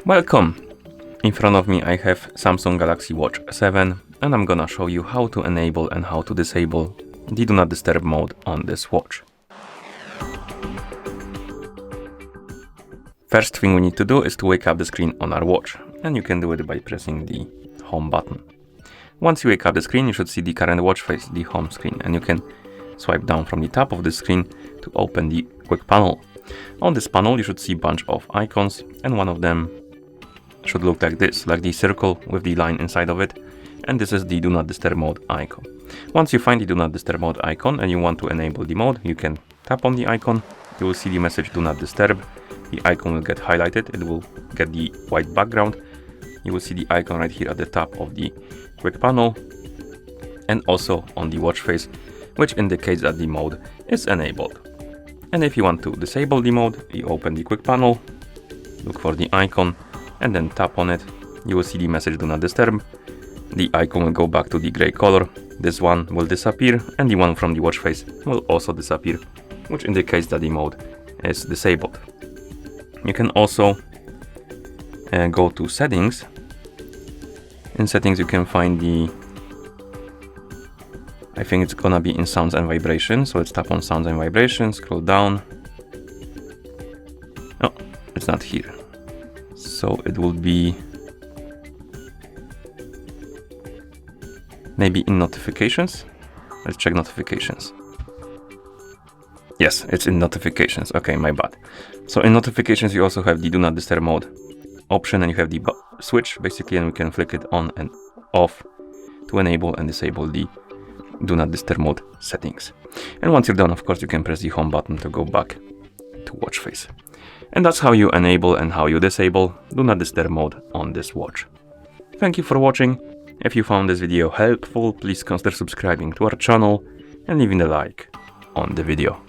Welcome! In front of me I have Samsung Galaxy Watch 7 and I'm gonna show you how to enable and how to disable the Do Not Disturb mode on this watch. First thing we need to do is to wake up the screen on our watch, and you can do it by pressing the home button. Once you wake up the screen, you should see the current watch face, the home screen, and you can swipe down from the top of the screen to open the quick panel. On this panel you should see a bunch of icons, and one of them should look like this, like the circle with the line inside of it, and this is the Do Not Disturb mode icon. Once you find the Do Not Disturb mode icon and you want to enable the mode, you can tap on the icon, you will see the message Do Not Disturb. The icon will get highlighted, it will get the white background. You will see the icon right here at the top of the quick panel and also on the watch face, which indicates that the mode is enabled. And if you want to disable the mode, you open the quick panel, look for the icon and then tap on it. You will see the message Do Not Disturb. The icon will go back to the gray color. This one will disappear and the one from the watch face will also disappear, which indicates that the mode is disabled. You can also go to settings. In settings you can find I think it's gonna be in sounds and vibrations, so let's tap on sounds and vibrations, scroll down. Oh, it's not here. So it will be maybe in notifications. Let's check notifications. Yes, it's in notifications. Okay, my bad. So in notifications you also have the Do Not Disturb mode option, and you have the switch basically, and we can flick it on and off to enable and disable the Do Not Disturb mode settings. And once you're done, of course, you can press the home button to go back to watch face. And that's how you enable and how you disable Do Not Disturb mode on this watch. Thank you for watching. If you found this video helpful, please consider subscribing to our channel and leaving a like on the video.